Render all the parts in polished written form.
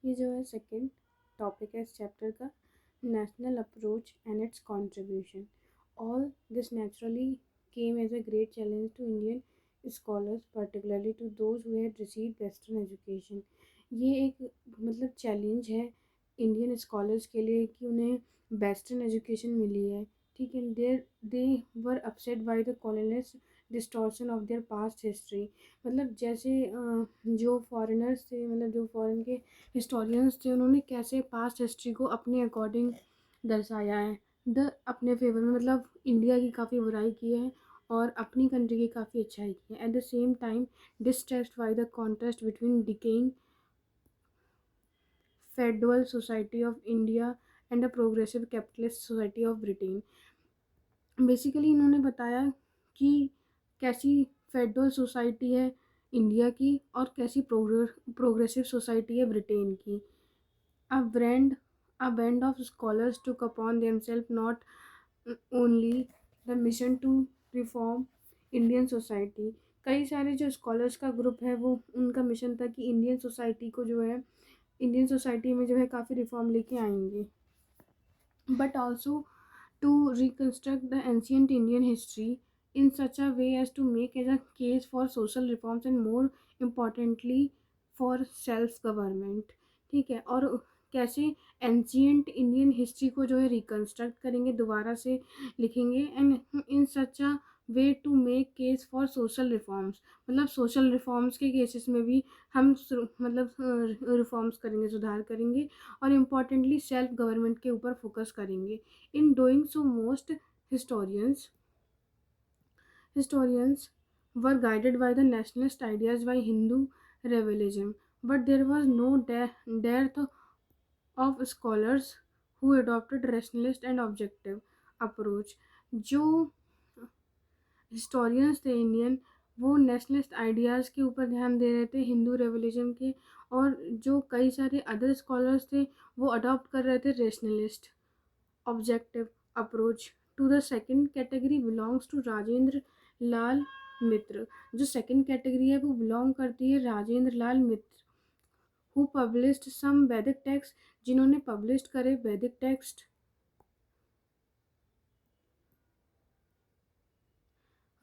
ये जो है सेकंड टॉपिक है इस चैप्टर का, national approach and its contribution. All this naturally came as a great challenge to Indian scholars, particularly to those who had received western education. ये एक मतलब चैलेंज है इंडियन स्कॉलर्स के लिए कि उन्हें वेस्टर्न एजुकेशन मिली है। ठीक है, there they were upset by the colonist distortion of their past history. मतलब जैसे जो फॉरेनर्स थे, मतलब जो फॉरेन के हिस्टोरियंस थे, उन्होंने कैसे पास्ट हिस्ट्री को अपने अकॉर्डिंग दर्शाया है, द अपने फेवर में, मतलब इंडिया की काफ़ी बुराई की है और अपनी कंट्री की काफ़ी अच्छाई की है। At the same time distressed by the contrast between decaying federal society of India and the progressive capitalist society of Britain. Basically इन्होंने बताया कि कैसी फेडरल सोसाइटी है इंडिया की और कैसी प्रोग्रेसिव सोसाइटी है ब्रिटेन की। A brand, a band of scholars took upon themselves not only the mission to reform Indian society. कई सारे जो स्कॉलर्स का ग्रुप है वो उनका मिशन था कि इंडियन सोसाइटी को जो है, इंडियन सोसाइटी में जो है काफ़ी रिफॉर्म लेके आएंगे, but also to reconstruct the ancient Indian history in such a way as to make as a case for social reforms and more importantly for self government। ठीक है, और कैसे एंशियंट इंडियन हिस्ट्री को जो है reconstruct करेंगे, दोबारा से लिखेंगे, and in such a way to make case for social reforms. मतलब सोशल रिफॉर्म्स के केसेस में भी हम मतलब रिफॉर्म्स करेंगे, सुधार करेंगे, और इम्पॉर्टेंटली सेल्फ गवर्नमेंट के ऊपर फोकस करेंगे। In doing so, most historians were guided by the nationalist ideas by Hindu revisionism, but there was no dearth of scholars who adopted rationalist and objective approach। जो historians थे Indian, वो nationalist ideas के ऊपर ध्यान दे रहे थे, Hindu revolution के, और जो कई सारे अदर स्कॉलर्स थे वो अडॉप्ट कर रहे थे rationalist objective approach. To the second category belongs to Rajendra Lal Mitra. जो सेकंड कैटेगरी है वो बिलोंग करती है Rajendra Lal Mitra, who published some Vedic text, जिन्होंने पब्लिश करे Vedic text,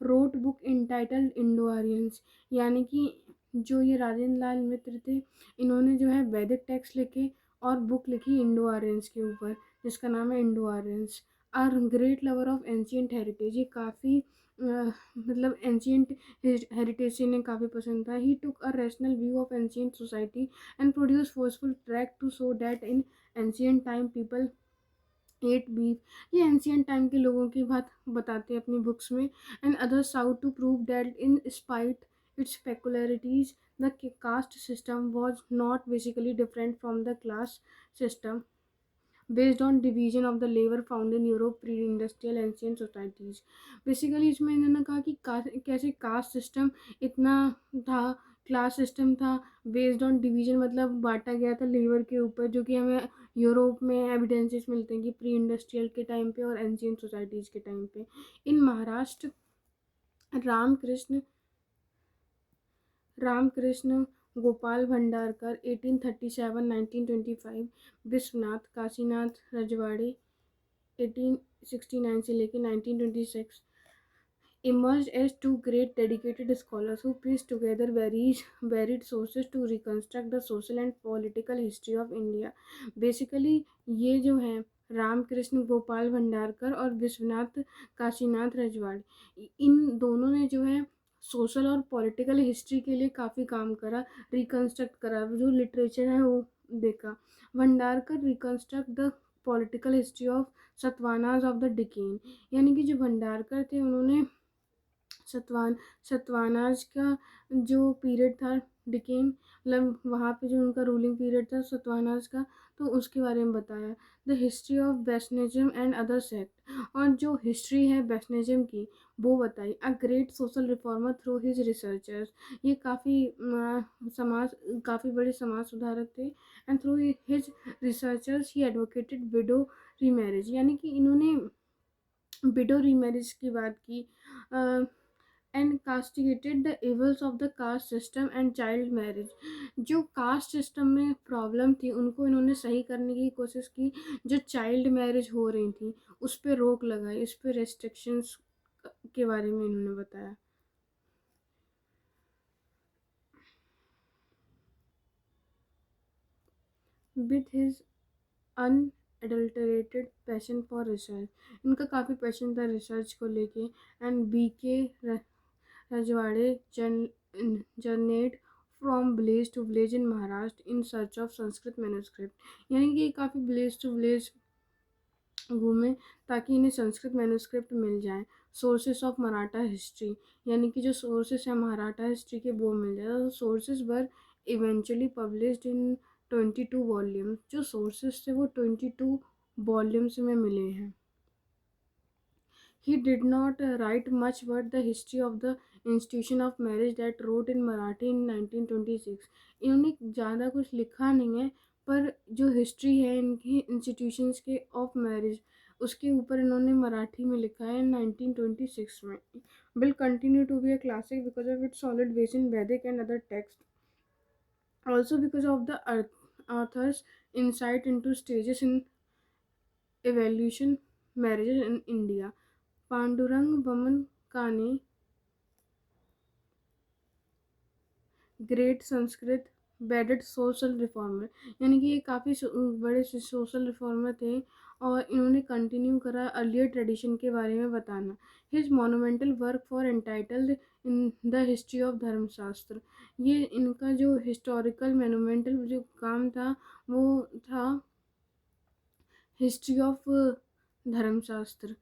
wrote book entitled Indo Aryans. यानी कि जो ये राजेंद्र लाल मित्र थे, इन्होंने जो है वैदिक टेक्स्ट लिखे और बुक लिखी इंडो आर्यंस के ऊपर, जिसका नाम है Indo Aryans. Are great lover of ancient heritage, ये काफ़ी मतलब एंशियंट हेरिटेज से इन्हें काफ़ी पसंद था। He took a rational view of ancient society and produce forceful tract to show that in ancient time people ate beef. ये ancient time के लोगों की बात बताते हैं अपनी बुक्स में। And others sought to prove that in spite its peculiarities the caste system was not basically different from the class system based on division of the labour found in Europe pre industrial ancient societies. Basically इसमें इन्होंने कहा कि कैसे caste system इतना था, class system था, based on division मतलब बांटा गया था लेबर के ऊपर, जो कि हमें यूरोप में एविडेंसेस मिलते हैं कि प्री इंडस्ट्रियल के टाइम पे और एंशियंट सोसाइटीज़ के टाइम पे। इन महाराष्ट्र रामकृष्ण रामकृष्ण गोपाल भंडारकर 1837-1925, विश्वनाथ काशीनाथ रजवाड़े 1869 से लेकर 1926 emerged as two great dedicated scholars who pieced together varied sources to reconstruct the social and political history of India। Basically ये जो है रामकृष्ण गोपाल भंडारकर और विश्वनाथ काशीनाथ रजवाड़े, इन दोनों ने जो है सोशल और पॉलिटिकल हिस्ट्री के लिए काफ़ी काम करा, रिकन्स्ट्रक्ट करा, जो लिटरेचर है वो देखा। Bhandarkar reconstruct the political history of Satavahanas of the Deccan. यानी कि जो भंडारकर थे उन्होंने सतवानाज का जो पीरियड था, डिकेन मतलब वहाँ पे जो उनका रूलिंग पीरियड था सतवानाज का, तो उसके बारे में बताया। The history of Vaishnavism and other sect, और जो हिस्ट्री है वैष्णविज्म की वो बताई। A great social reformer through his researchers, ये काफ़ी बड़े समाज सुधारक थे। And through his researchers he advocated widow remarriage, यानी कि इन्होंने विडो रीमैरिज की बात की। And castigated the evils of the caste system and child marriage. जो कास्ट सिस्टम में प्रॉब्लम थी उनको इन्होंने सही करने की कोशिश की। जो चाइल्ड मैरिज हो रही थी उस पर रोक लगाई, इस पर रेस्ट्रिक्शंस के बारे में इन्होंने बताया। With his unadulterated passion for research, इनका काफ़ी पैशन था रिसर्च को लेके। And BK Rajwade journeyed from village to village in Maharashtra in search of Sanskrit manuscript, यानी कि काफ़ी विलेज टू विलेज घूमे ताकि इन्हें संस्कृत मैन्यूस्क्रिप्ट मिल जाए। सोर्सेस ऑफ मराठा हिस्ट्री, यानी कि जो सोर्सेस हैं मराठा हिस्ट्री के वो मिल जाए। Sources were eventually published in 22 volumes, जो सोर्सेस थे वो 22 वॉल्यूम्स में मिले हैं। He did not write much but the history of the institution of marriage that wrote in Marathi in 1926। इन्होंने ज़्यादा कुछ लिखा नहीं है, पर जो हिस्ट्री है इनकी इंस्टीट्यूशंस के ऑफ मैरिज उसके ऊपर इन्होंने मराठी में लिखा है 1926 में। Will continue to be a classic because of its solid base in Vedic and other text, also because of the author's insight into stages in evolution marriages in India। Pandurang Boman काने great Sanskrit bedded social reformer, यानी कि ये काफ़ी बड़े social reformer थे और इन्होंने continue करा अर्लियर ट्रेडिशन के बारे में बताना। His monumental work for entitled in the history of धर्मशास्त्र, ये इनका जो हिस्टोरिकल मोनूमेंटल जो काम था वो था हिस्ट्री ऑफ धर्मशास्त्र।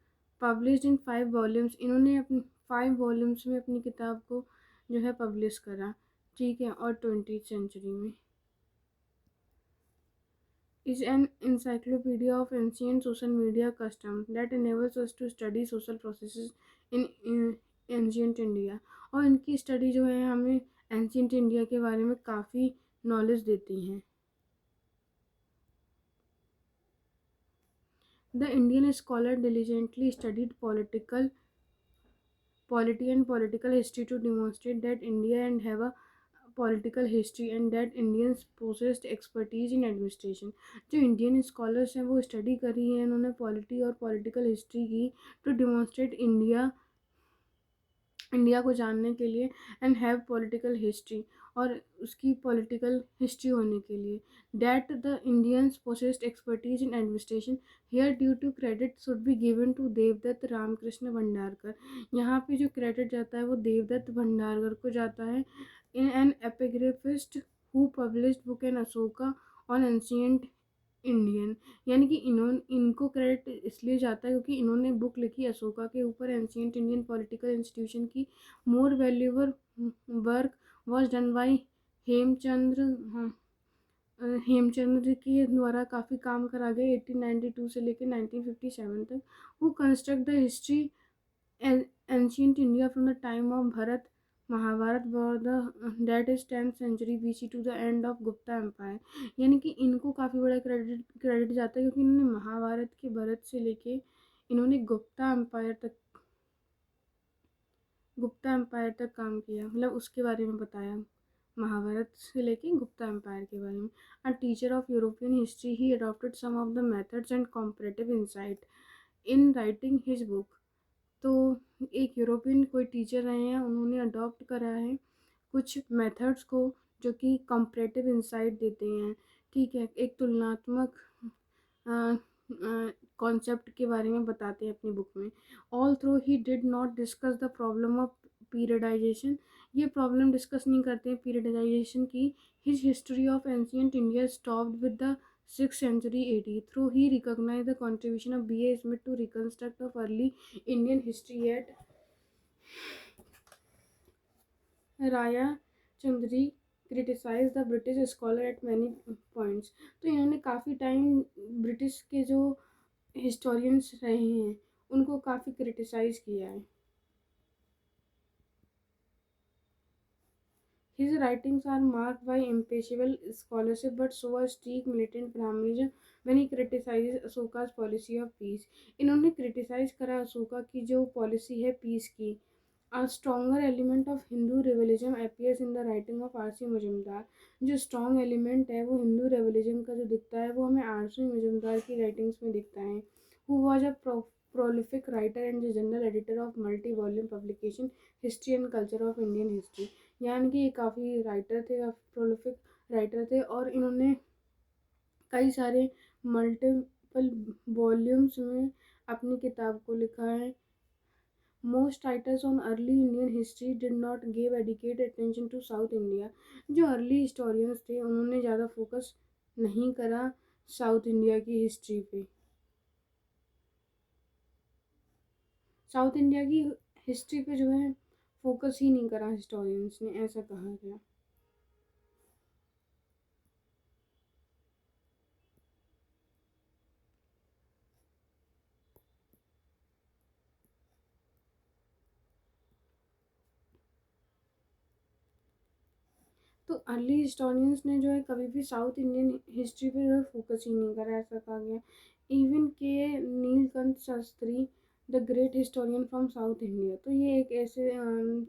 पब्लिश्ड इन 5 वॉल्यूम्स, इन्होंने अपनी 5 वॉल्यूम्स में अपनी किताब को जो है पब्लिश करा, ठीक है। और 20th सेंचुरी में is an encyclopedia of ancient social media custom that enables us to study social processes in ancient India। और इनकी स्टडी जो है हमें एंशियंट इंडिया के बारे में काफ़ी नॉलेज देती हैं। The Indian scholar diligently studied polity and political history to demonstrate that India and have a political history and that Indians possessed expertise in administration। जो इंडियन स्कॉलर्स हैं वो स्टडी करी है उन्होंने पॉलिटी और पॉलिटिकल हिस्ट्री की to demonstrate India को जानने के लिए एंड हैव पॉलिटिकल हिस्ट्री, और उसकी पॉलिटिकल हिस्ट्री होने के लिए। That the Indians possessed expertise in administration here due to credit should be given to Devadatta Ramakrishna Bhandarkar. यहाँ पे जो क्रेडिट जाता है वो देवदत्त भंडारकर को जाता है। In an epigraphist who published book an Ashoka on ancient Indian, यानी कि इनको क्रेडिट इसलिए जाता है क्योंकि इन्होंने बुक लिखी अशोका के ऊपर एंशियंट इंडियन पॉलिटिकल इंस्टीट्यूशन की। More valuable work was done by Hemchandra, Hemchandra के द्वारा काफ़ी काम करा गया 1892 से लेकर 1957 तक। Who construct the history ancient India from the time of Bharat Mahabharat for the that is 10th century BC to the end of Gupta empire, यानी कि इनको काफ़ी बड़ा क्रेडिट जाता है क्योंकि इन्होंने महाभारत के भरत से लेके इन्होंने गुप्ता एम्पायर तक काम किया, मतलब उसके बारे में बताया, महाभारत से लेके गुप्ता एम्पायर के बारे में। A teacher of European history he adopted some of the methods and comparative insight in writing his book. तो एक यूरोपियन कोई टीचर रहे हैं, उन्होंने अडॉप्ट करा है कुछ मेथड्स को जो कि कंपैरेटिव इंसाइट देते हैं, ठीक है, एक तुलनात्मक कॉन्सेप्ट के बारे में बताते हैं अपनी बुक में। Although he did not discuss the problem of periodisation, ये प्रॉब्लम डिस्कस नहीं करते हैं पीरियडाइजेशन की। His history of ancient India stopped with the 6th century AD through he recognized the contribution of B.A. Smith to reconstruct of early Indian history at Ray Chaudhuri criticise the British scholar at many points. तो इन्होंने काफ़ी time British के जो historians रहे हैं उनको काफ़ी criticise किया है। His writings are marked by impartial scholarship but so a streak militant Brahmanism when he criticizes अशोका's policy of peace। इन्होंने क्रिटिसाइज करा अशोका की जो पॉलिसी है पीस की, A stronger element of Hindu revisionism appears in the writing of RC Majumdar. जो strong element है वो Hindu revolution का जो दिखता है वो हमें आरसी मजुमदार की राइटिंग्स में दिखता है। Who was a prolific writer and the general editor of multi-volume publication History and Culture of Indian History। यानी कि ये काफ़ी राइटर थे, प्रोलिफिक राइटर थे और इन्होंने कई सारे मल्टीपल वॉल्यूम्स में अपनी किताब को लिखा है। Most writers on early Indian history did not give adequate attention to South India। जो अर्ली हिस्टोरियंस थे उन्होंने ज़्यादा फोकस नहीं करा साउथ इंडिया की हिस्ट्री पे। साउथ इंडिया की हिस्ट्री पे जो है फोकस ही नहीं करा हिस्टोरियंस ने, ऐसा कहा गया। तो अर्ली हिस्टोरियंस ने जो है कभी भी साउथ इंडियन हिस्ट्री पे जो है फोकस ही नहीं करा, ऐसा कहा गया। इवन के Neelkanth Shastri the great historian from south India, तो ये एक ऐसे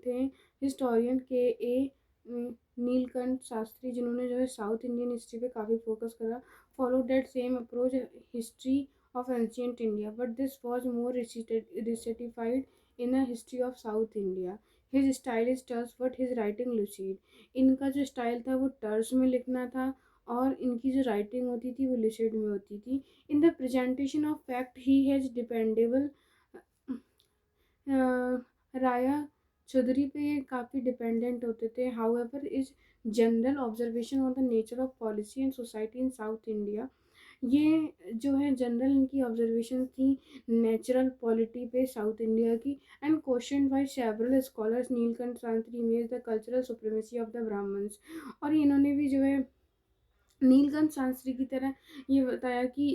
थे हिस्टोरियन के ए नीलकंठ शास्त्री जिन्होंने जो है साउथ इंडियन हिस्ट्री पे काफ़ी फोकस करा। Follow that same approach history of ancient India, but this was more rectified in a history of South India. His style is terse but his writing lucid. इनका जो style था वो टर्स में लिखना था और इनकी जो राइटिंग होती थी वो लिसिड में होती थी। In the presentation of fact he has dependable. Raya Chaudhuri पे ये काफ़ी डिपेंडेंट होते थे। However is general observation on the nature of policy and society in south India. ये जो है जनरल इनकी ऑब्जर्वेशन थी नेचुरल पॉलिटी पे साउथ इंडिया की। And question by several scholars Nilakantha Sastri image the cultural supremacy of the Brahmans. और इन्होंने भी जो है नीलकंठ शास्त्री की तरह ये बताया कि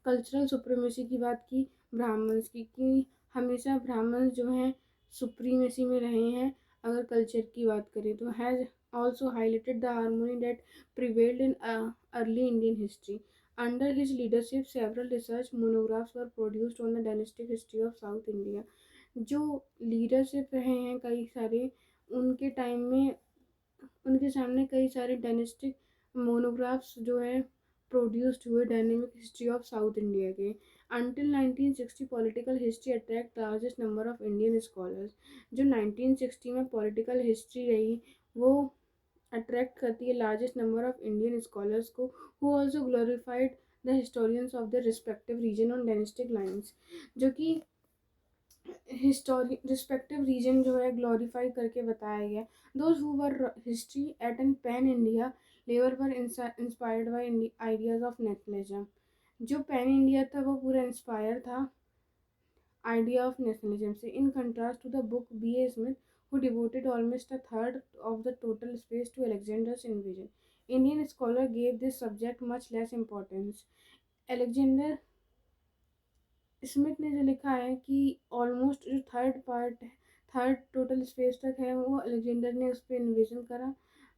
कल्चरल सुप्रीमेसी की बात की ब्राह्मण्स की, कि हमेशा ब्राह्मण्स जो हैं सुप्रीमेसी में रहे हैं अगर कल्चर की बात करें तो। Has also highlighted the harmony that prevailed in early Indian history. Under his leadership several research monographs were produced on the dynastic history of South India. जो लीडरशिप रहे हैं कई सारे, उनके टाइम में उनके सामने कई सारे डायनेस्टिक मोनोग्राफ्स जो है प्रोड्यूस्ड हुए dynamic history of South India के। Until 1960 political history attract largest number of Indian scholars. जो 1960 में पॉलिटिकल हिस्ट्री रही वो अट्रैक्ट करती है largest number of Indian scholars को, who also glorified the historians of the respective region on dynastic lines. जो कि हिस्टोरी रिस्पेक्टिव रीजन जो है ग्लोरीफाई करके बताया गया। Those who were history at an pan India level were inspired by ideas of nationalism. जो pan India था वो पूरा इंस्पायर था आइडिया ऑफ नेशनलिज्म से। In contrast to the book B A Smith who devoted almost a third of the total space to Alexander's invasion. Indian scholar gave this subject much less importance. Alexander Smith ने जो लिखा है कि almost जो third part है, third total space तक है वो अलेक्जेंडर ने उस पर इन्वेजन करा।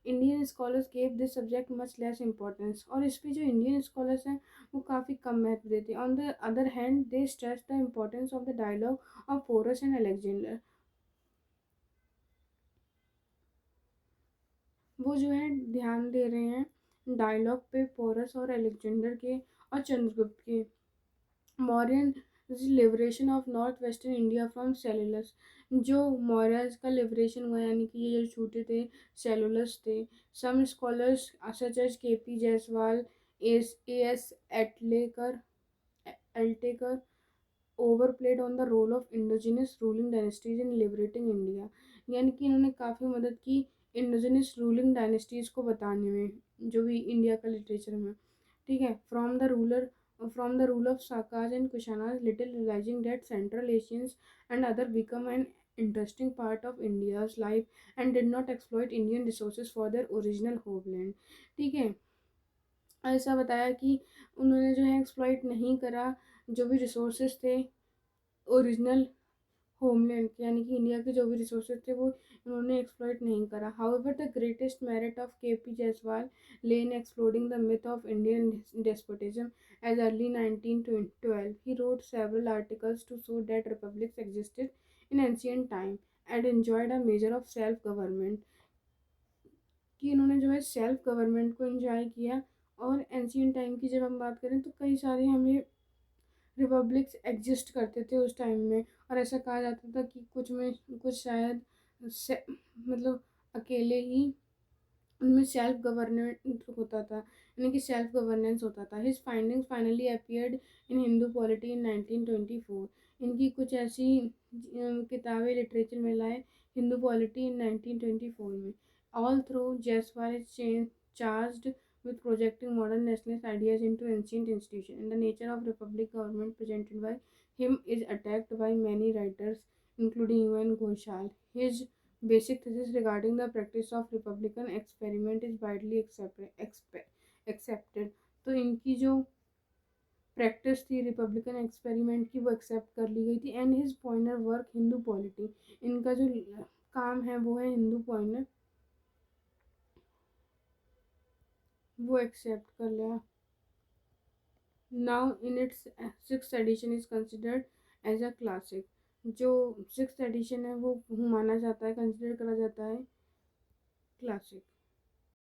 Indian scholars gave this subject much less importance. और इस पर जो इंडियन स्कॉलर्स हैं वो काफ़ी कम महत्व देते हैं। On the other hand they stress the importance of the dialogue of Porus and Alexander. वो जो है ध्यान दे रहे हैं डायलॉग पे पोरस और अलेक्जेंडर के और चंद्रगुप्त के। Mauryan liberation of north western India from cellulose. जो मौर्यस का लिबरेशन हुआ यानी कि ये जो छूटे थे सेलुलस थे। Some scholars such as K P Jayaswal A S Altekar Altekar overplayed on the role of indigenous ruling dynasties in liberating India. यानी कि इन्होंने काफ़ी मदद की इंडोजिनस रूलिंग डायनेस्टीज़ को बताने में जो भी इंडिया का लिटरेचर में। ठीक है, from the rule of Sakas and Kushanas, little realizing that Central Asians and other become an interesting part of India's life and did not exploit Indian resources for their original homeland। ठीक है, ऐसा बताया कि उन्होंने जो है exploit नहीं करा जो भी रिसोर्सेज थे ओरिजिनल होमलैंड यानी कि इंडिया के जो भी रिसोर्सेज थे वो उन्होंने एक्सप्लॉइट नहीं करा। However the greatest merit of के पी जायसवाल ले इन exploring the myth of Indian despotism as early 1912 he wrote several articles to show that republics existed in ancient time and enjoyed a measure of self government, कि इन्होंने जो है self government को enjoy किया। और ancient time की जब हम बात करें तो कई सारे हमें रिपब्लिक्स एग्जिस्ट करते थे उस टाइम में, और ऐसा कहा जाता था कि कुछ में कुछ शायद मतलब अकेले ही उनमें सेल्फ गवर्नमेंट होता था, यानी कि सेल्फ गवर्नेंस होता था। His findings finally appeared in Hindu polity in 1924। इनकी कुछ ऐसी किताबें लिटरेचर में लाए हिंदू पॉलिटी इन 1924 में। All through Jaiswal is charged with projecting modern nationalist ideas into ancient institutions, and the nature of republic government presented by him is attacked by many writers, including UN Ghoshal. His basic thesis regarding the practice of republican experiment is widely accepted। तो इनकी जो practice थी Republican experiment की वो accept कर ली गई थी। And his pioneer work Hindu polity, इनका जो काम है वो है हिंदू पॉइनर, वो एक्सेप्ट कर लिया। Now in its six edition is considered as a classic. जो सिक्स एडिशन है वो माना जाता है, कंसिडर करा जाता है क्लासिक।